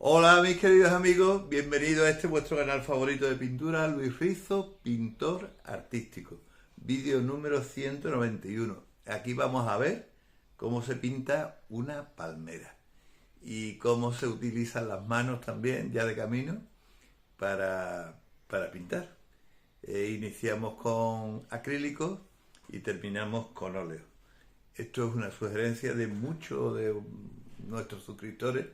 Hola mis queridos amigos, bienvenidos a este vuestro canal favorito de pintura, Luis Rizo, pintor artístico. Vídeo número 191. Aquí vamos a ver cómo se pinta una palmera y cómo se utilizan las manos también, ya de camino, para pintar. Iniciamos con acrílicos y terminamos con óleo. Esto es una sugerencia de muchos de nuestros suscriptores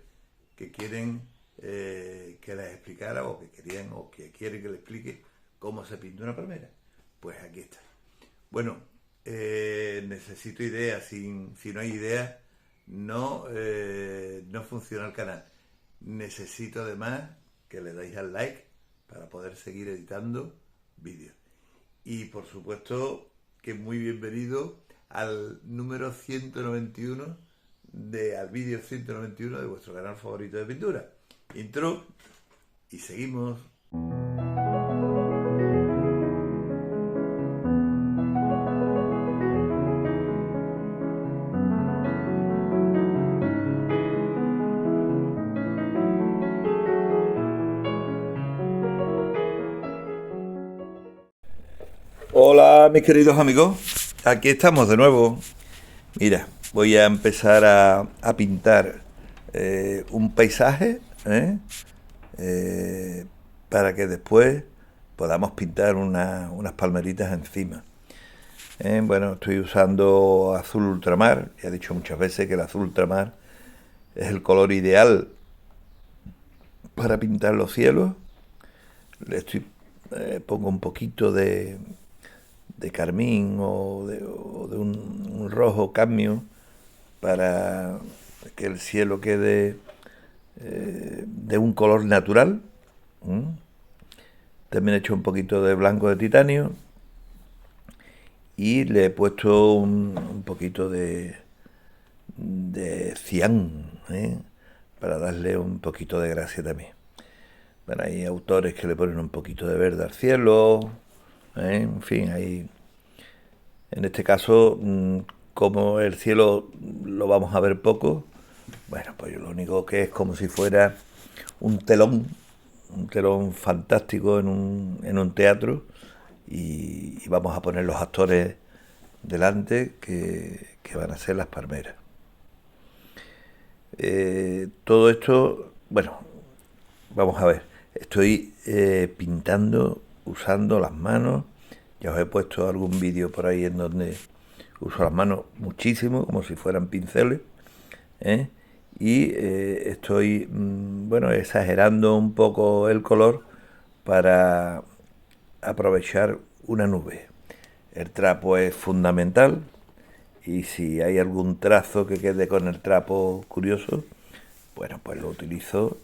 que quieren que les explicara o que querían o que quieren que les explique cómo se pinta una palmera. Pues aquí está. Bueno, necesito ideas. Si no hay ideas, no funciona el canal. Necesito además que le dais al like para poder seguir editando vídeos. Y por supuesto que muy bienvenido al número 191 al vídeo 191 de vuestro canal favorito de pintura. Intro y seguimos. Hola mis queridos amigos, aquí estamos de nuevo. Mira, voy a empezar a pintar un paisaje, para que después podamos pintar unas palmeritas encima. Bueno, estoy usando azul ultramar. Ya he dicho muchas veces que el azul ultramar es el color ideal para pintar los cielos. Pongo un poquito de carmín o de un rojo cadmio para que el cielo quede de un color natural. También he hecho un poquito de blanco de titanio y le he puesto un poquito de cian, para darle un poquito de gracia también. Bueno, hay autores que le ponen un poquito de verde al cielo, en fin, en este caso, como el cielo lo vamos a ver poco, bueno, pues yo lo único que es como si fuera un telón fantástico en un teatro y vamos a poner los actores delante que van a ser las palmeras. Todo esto, bueno, vamos a ver, estoy pintando usando las manos. Ya os he puesto algún vídeo por ahí en donde uso las manos muchísimo, como si fueran pinceles, y estoy, bueno, exagerando un poco el color para aprovechar una nube. El trapo es fundamental y si hay algún trazo que quede con el trapo curioso, bueno, pues lo utilizo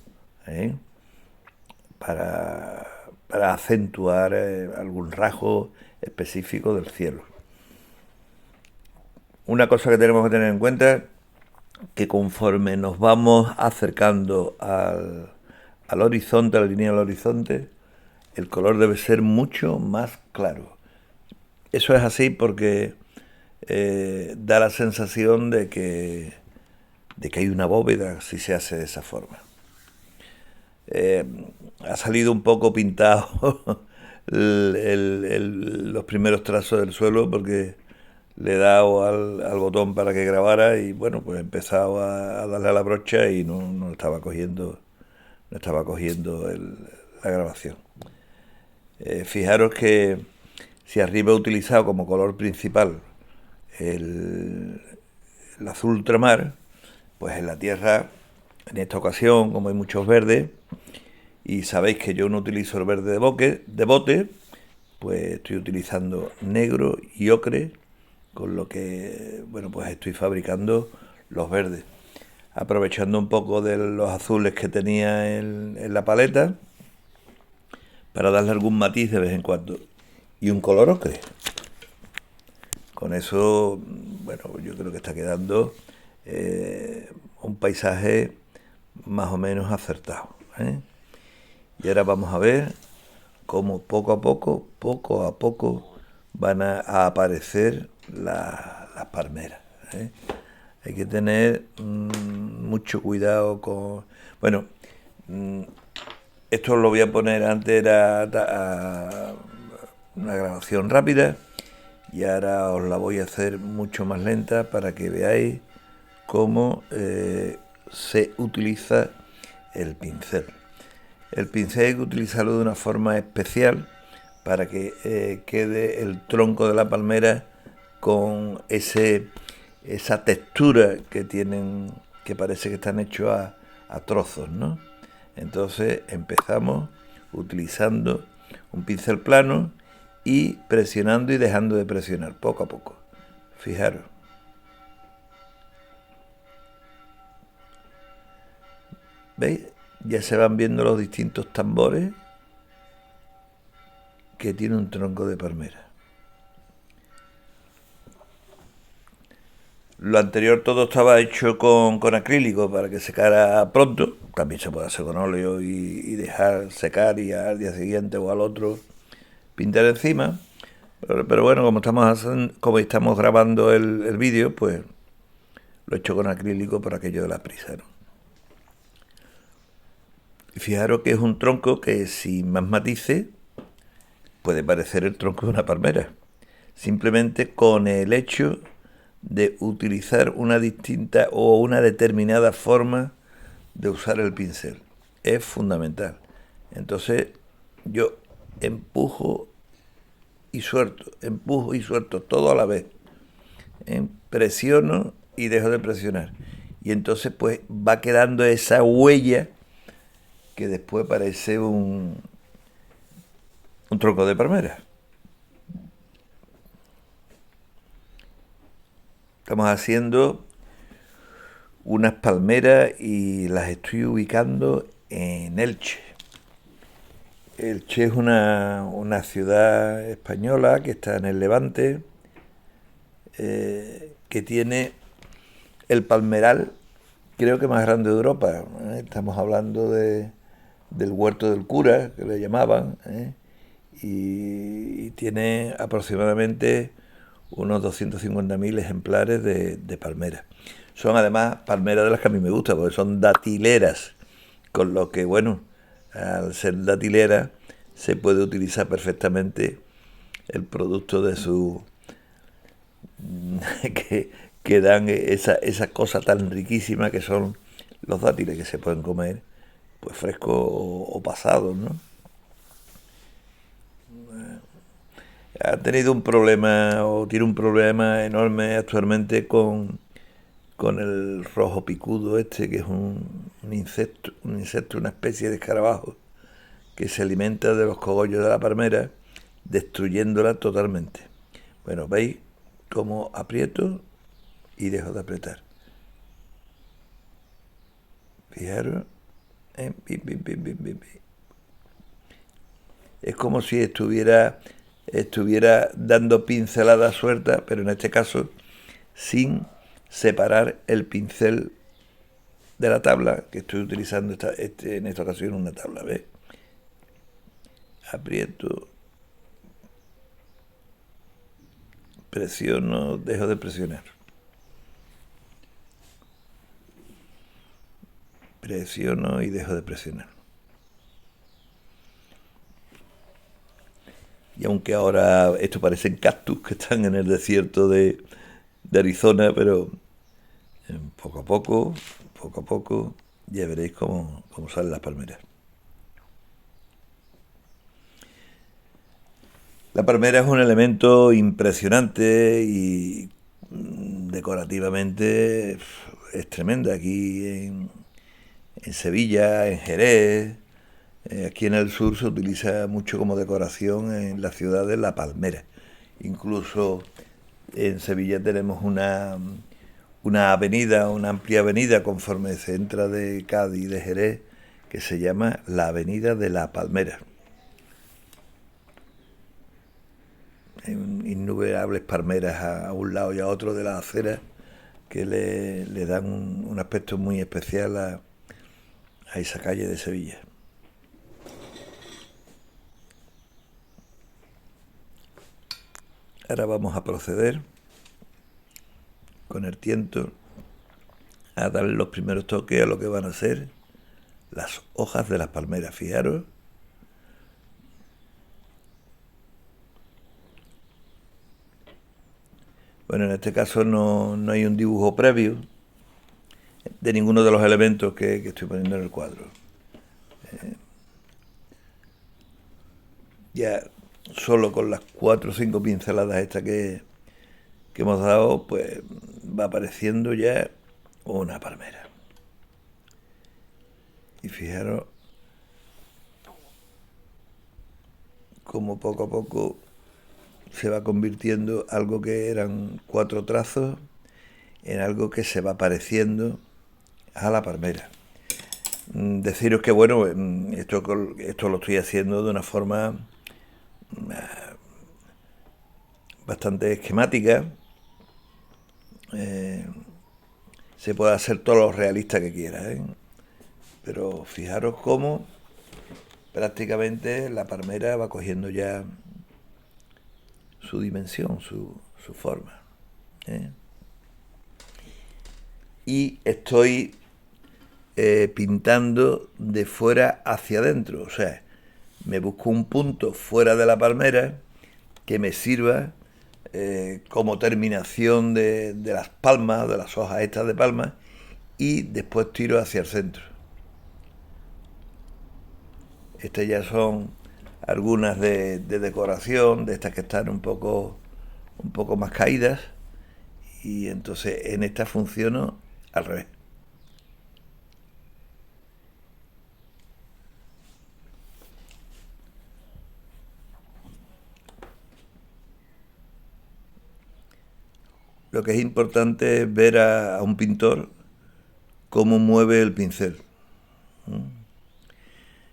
para acentuar algún rasgo específico del cielo. Una cosa que tenemos que tener en cuenta es que conforme nos vamos acercando al horizonte, a la línea del horizonte, el color debe ser mucho más claro. Eso es así porque da la sensación de que hay una bóveda si se hace de esa forma. Ha salido un poco pintado los primeros trazos del suelo porque le he dado al botón para que grabara y bueno, pues he empezado a darle a la brocha y no estaba cogiendo la grabación. Fijaros que si arriba he utilizado como color principal el azul ultramar, pues en la tierra, en esta ocasión, como hay muchos verdes, y sabéis que yo no utilizo el verde de bote, pues estoy utilizando negro y ocre, con lo que, bueno, pues estoy fabricando los verdes, aprovechando un poco de los azules que tenía en la paleta, para darle algún matiz de vez en cuando. Y un color ocre. Con eso, bueno, yo creo que está quedando un paisaje más o menos acertado. Y ahora vamos a ver cómo poco a poco van a aparecer las palmeras. Hay que tener mucho cuidado con... Bueno, Esto lo voy a poner, antes era una grabación rápida y ahora os la voy a hacer mucho más lenta para que veáis cómo se utiliza el pincel. El pincel hay que utilizarlo de una forma especial para que quede el tronco de la palmera con esa textura que tienen, que parece que están hechos a trozos, ¿no? Entonces empezamos utilizando un pincel plano y presionando y dejando de presionar poco a poco. Fijaros. ¿Veis? Ya se van viendo los distintos tambores que tiene un tronco de palmera. Lo anterior todo estaba hecho con acrílico para que secara pronto. También se puede hacer con óleo y dejar secar y al día siguiente o al otro pintar encima. Pero bueno, como estamos grabando el vídeo, pues lo he hecho con acrílico por aquello de la prisa, ¿no? Y fijaros que es un tronco que sin más matices puede parecer el tronco de una palmera. Simplemente con el hecho de utilizar una distinta o una determinada forma de usar el pincel. Es fundamental. Entonces yo empujo y suelto todo a la vez. Presiono y dejo de presionar. Y entonces pues va quedando esa huella que después parece un tronco de palmera. Estamos haciendo unas palmeras y las estoy ubicando en Elche. Elche es una ciudad española que está en el Levante, que tiene el palmeral, creo que más grande de Europa. Estamos hablando del Huerto del Cura, que le llamaban, y tiene aproximadamente unos 250.000 ejemplares de palmeras. Son además palmeras de las que a mí me gustan, porque son datileras, con lo que, bueno, al ser datilera se puede utilizar perfectamente el producto de su que dan esa cosa tan riquísima que son los dátiles, que se pueden comer pues frescos o pasados, ¿no? Ha tenido un problema o tiene un problema enorme actualmente con el rojo picudo este, que es un insecto, una especie de escarabajo que se alimenta de los cogollos de la palmera, destruyéndola totalmente. Bueno, veis cómo aprieto y dejo de apretar. Fijaros. Es como si estuviera dando pinceladas sueltas, pero en este caso sin separar el pincel de la tabla, que estoy utilizando en esta ocasión una tabla, ¿ves? Aprieto, presiono, dejo de presionar. Presiono y dejo de presionar. Y aunque ahora esto parecen cactus que están en el desierto de Arizona, pero poco a poco, ya veréis cómo salen las palmeras. La palmera es un elemento impresionante y decorativamente es tremenda. Aquí en Sevilla, en Jerez, aquí en el sur se utiliza mucho como decoración en la ciudad de La Palmera. Incluso en Sevilla tenemos una avenida, una amplia avenida conforme se entra de Cádiz y de Jerez, que se llama la Avenida de La Palmera. Hay innumerables palmeras a un lado y a otro de la acera que le dan un aspecto muy especial a esa calle de Sevilla. Ahora vamos a proceder con el tiento a darle los primeros toques a lo que van a ser las hojas de las palmeras. Fijaros. Bueno, en este caso no hay un dibujo previo de ninguno de los elementos que estoy poniendo en el cuadro. Ya solo con las 4 o 5 pinceladas estas que hemos dado, pues va apareciendo ya una palmera. Y fijaros cómo poco a poco se va convirtiendo algo que eran 4 trazos en algo que se va pareciendo a la palmera. Deciros que bueno, esto lo estoy haciendo de una forma bastante esquemática. Se puede hacer todo lo realista que quiera, ¿eh? Pero fijaros cómo prácticamente la palmera va cogiendo ya su dimensión, su forma, ¿eh? Y estoy pintando de fuera hacia adentro, o sea, me busco un punto fuera de la palmera que me sirva como terminación de las palmas, de las hojas estas de palma, y después tiro hacia el centro. Estas ya son algunas de decoración, de estas que están un poco más caídas, y entonces en esta funciono al revés. Lo que es importante es ver a un pintor cómo mueve el pincel. En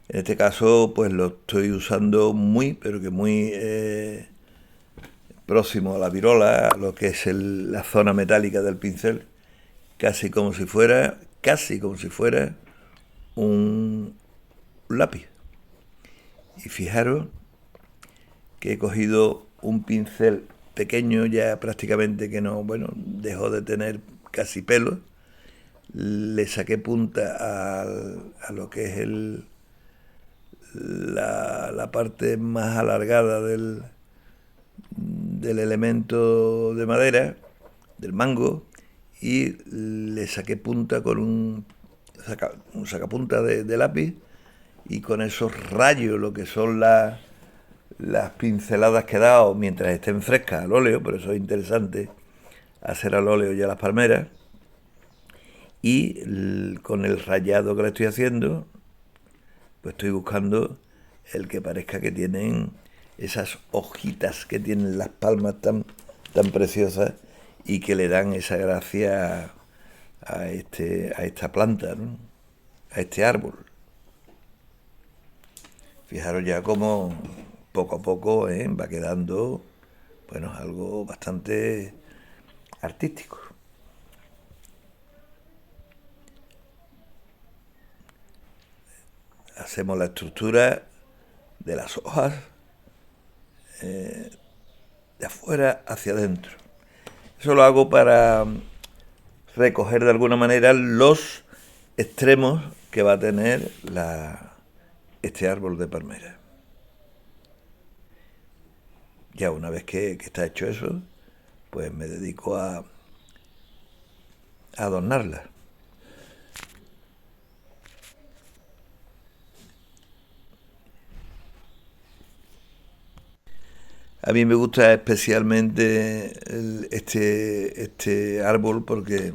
este caso, pues lo estoy usando pero que muy próximo a la virola, a lo que es la zona metálica del pincel, casi como si fuera un lápiz. Y fijaros que he cogido un pincel pequeño, ya prácticamente que no, bueno, dejó de tener casi pelo, le saqué punta a lo que es la parte más alargada del elemento de madera, del mango, y le saqué punta con un sacapunta de lápiz, y con esos rayos, lo que son las pinceladas que he dado mientras estén frescas al óleo, por eso es interesante hacer al óleo ya las palmeras, y con el rayado que le estoy haciendo, pues estoy buscando el que parezca que tienen esas hojitas que tienen las palmas tan preciosas y que le dan esa gracia a esta planta, ¿no? A este árbol. Fijaros ya cómo poco a poco va quedando, bueno, algo bastante artístico. Hacemos la estructura de las hojas de afuera hacia adentro. Eso lo hago para recoger de alguna manera los extremos que va a tener este árbol de palmera. Ya una vez que está hecho eso, pues me dedico a adornarla. A mí me gusta especialmente este árbol porque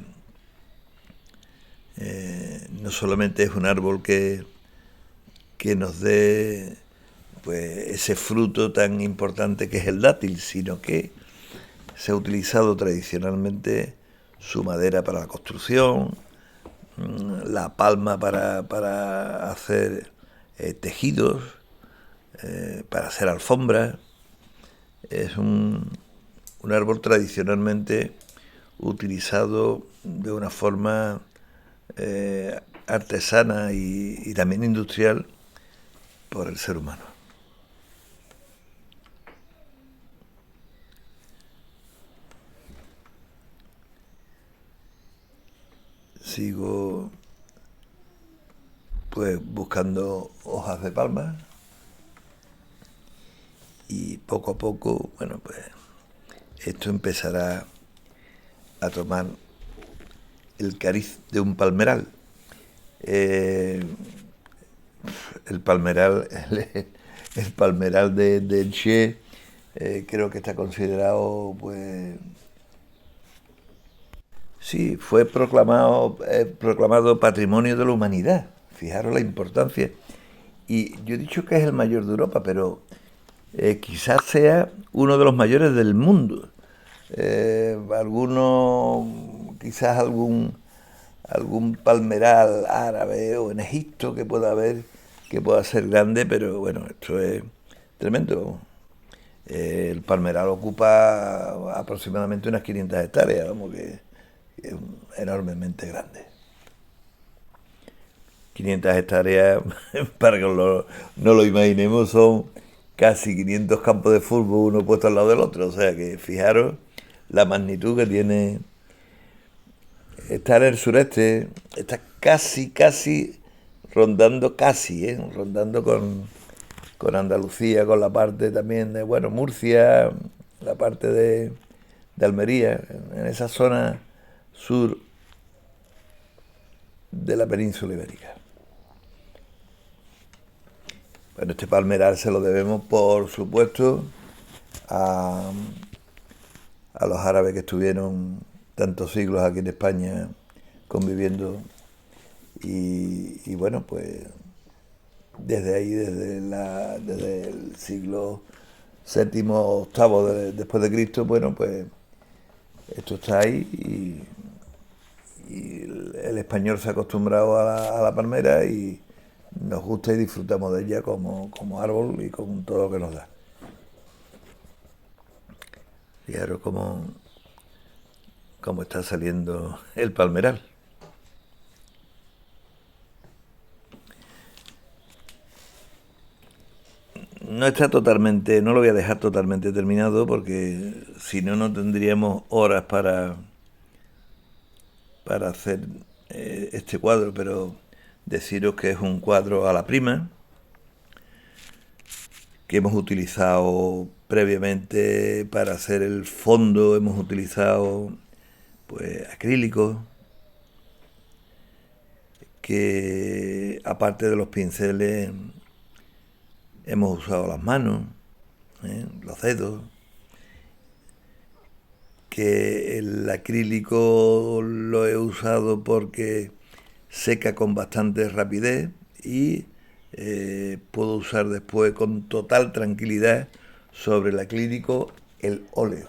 no solamente es un árbol que nos dé pues ese fruto tan importante que es el dátil, sino que se ha utilizado tradicionalmente su madera para la construcción, la palma para hacer tejidos, para hacer alfombras. Es un árbol tradicionalmente utilizado de una forma artesana y también industrial por el ser humano. Sigo pues buscando hojas de palma y poco a poco, bueno, pues esto empezará a tomar el cariz de un palmeral. Eh, el palmeral, el palmeral de Elche, creo que está considerado, pues, sí, fue proclamado Patrimonio de la Humanidad. Fijaros la importancia. Y yo he dicho que es el mayor de Europa, pero quizás sea uno de los mayores del mundo. Quizás algún palmeral árabe o en Egipto que pueda haber, que pueda ser grande, pero bueno, esto es tremendo. El palmeral ocupa aproximadamente unas 500 hectáreas, vamos, que es enormemente grande. 500 hectáreas, para que no lo imaginemos, son casi 500 campos de fútbol uno puesto al lado del otro. O sea que fijaros la magnitud que tiene. Está en el sureste, está casi rondando con Andalucía, con la parte también de, bueno, Murcia, la parte de Almería, en esa zona sur de la península ibérica. Bueno, este palmeral se lo debemos, por supuesto, a, a los árabes que estuvieron tantos siglos aquí en España conviviendo y bueno, pues desde ahí, desde el siglo séptimo, octavo después de Cristo, bueno, pues esto está ahí y el español se ha acostumbrado a la palmera y nos gusta y disfrutamos de ella como árbol y con todo lo que nos da. Fijaros cómo está saliendo el palmeral. No está totalmente, no lo voy a dejar totalmente terminado porque si no, no tendríamos horas para hacer este cuadro, pero deciros que es un cuadro a la prima, que hemos utilizado previamente para hacer el fondo, hemos utilizado pues acrílicos, que aparte de los pinceles hemos usado las manos, los dedos, que el acrílico lo he usado porque seca con bastante rapidez y puedo usar después con total tranquilidad sobre el acrílico el óleo.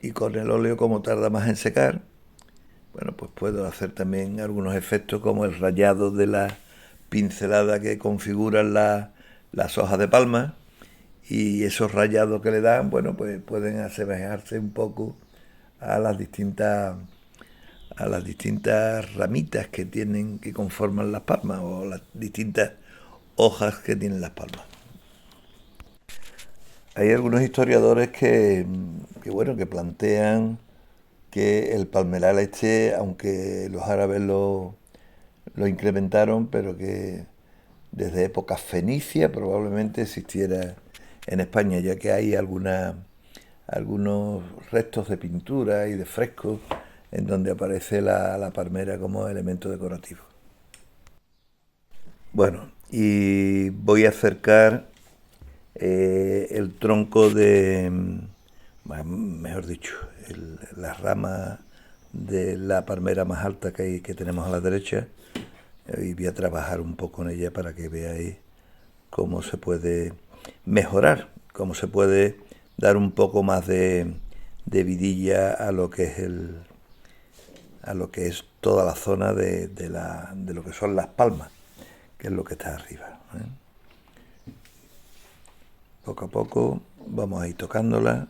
Y con el óleo, como tarda más en secar, bueno, pues puedo hacer también algunos efectos como el rayado de la pincelada que configuran las hojas de palma y esos rayados que le dan, bueno, pues pueden asemejarse un poco a a las distintas ramitas que conforman las palmas o las distintas hojas que tienen las palmas. Hay algunos historiadores bueno, que plantean que el palmeral este, aunque los árabes lo incrementaron, pero que desde época fenicia probablemente existiera en España, ya que hay algunos restos de pintura y de frescos en donde aparece la palmera como elemento decorativo. Bueno, y voy a acercar el tronco mejor dicho, la rama de la palmera más alta que tenemos a la derecha y voy a trabajar un poco en ella para que veáis cómo se puede mejorar, cómo se puede dar un poco más de vidilla a lo que es a lo que es toda la zona de lo que son las palmas, que es lo que está arriba. Poco a poco vamos a ir tocándola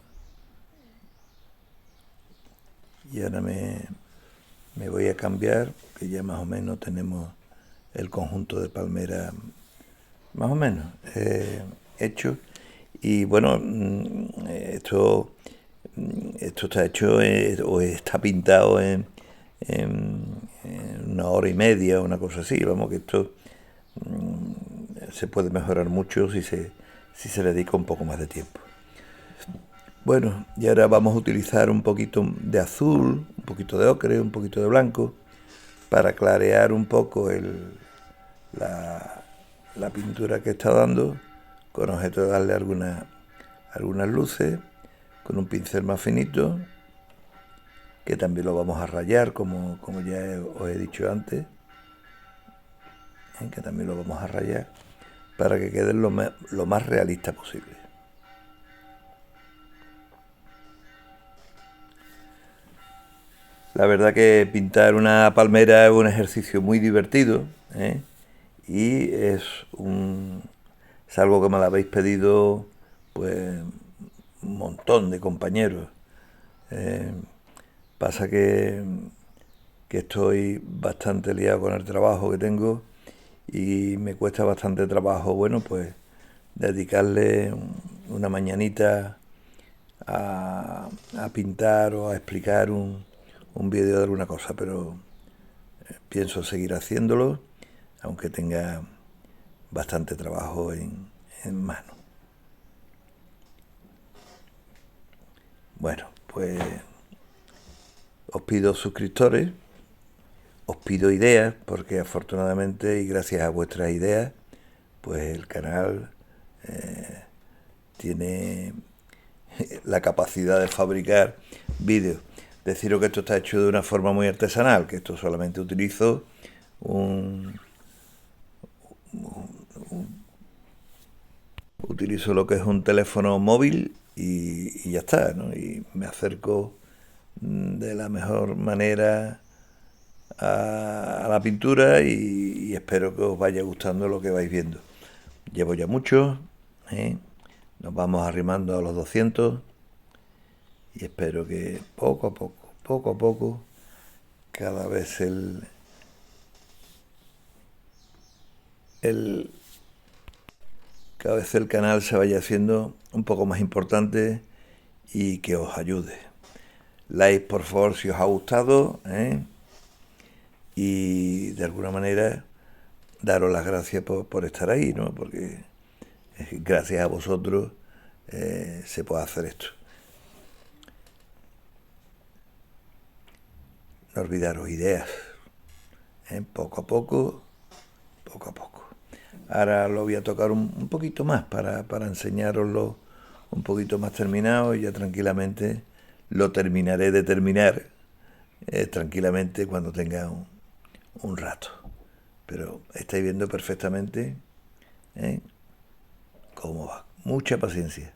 y ahora me voy a cambiar, que ya más o menos tenemos el conjunto de palmeras más o menos hecho. Y bueno, esto está hecho o está pintado en una hora y media, una cosa así. Vamos, que esto se puede mejorar mucho si se le dedica un poco más de tiempo. Bueno, y ahora vamos a utilizar un poquito de azul, un poquito de ocre, un poquito de blanco, para clarear un poco la pintura que está dando, con objeto de darle algunas luces, con un pincel más finito, que también lo vamos a rayar, como ya os he dicho antes, que también lo vamos a rayar, para que quede lo más realista posible. La verdad que pintar una palmera es un ejercicio muy divertido, ¿eh? Y es algo que me lo habéis pedido pues un montón de compañeros. Eh, Pasa que estoy bastante liado con el trabajo que tengo y me cuesta bastante trabajo, bueno, pues dedicarle una mañanita a pintar o a explicar un vídeo de alguna cosa, pero pienso seguir haciéndolo, aunque tenga bastante trabajo en mano. Bueno, pues os pido suscriptores, os pido ideas, porque afortunadamente y gracias a vuestras ideas, pues el canal tiene la capacidad de fabricar vídeos. Deciros que esto está hecho de una forma muy artesanal, que esto solamente utilizo utilizo lo que es un teléfono móvil y ya está, ¿no? Y me acerco de la mejor manera a la pintura y espero que os vaya gustando lo que vais viendo. Llevo ya mucho, ¿eh? Nos vamos arrimando a los 200 y espero que poco a poco, cada vez cada vez el canal se vaya haciendo un poco más importante y que os ayude. Like, por favor, si os ha gustado, ¿eh? Y de alguna manera daros las gracias por estar ahí, ¿no? Porque gracias a vosotros se puede hacer esto. No olvidaros ideas, ¿eh? Poco a poco. Ahora lo voy a tocar un poquito más para enseñaroslo un poquito más terminado y ya tranquilamente lo terminaré de terminar tranquilamente cuando tenga un rato. Pero estáis viendo perfectamente cómo va. Mucha paciencia.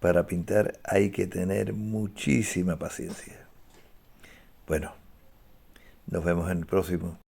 Para pintar hay que tener muchísima paciencia. Bueno, nos vemos en el próximo.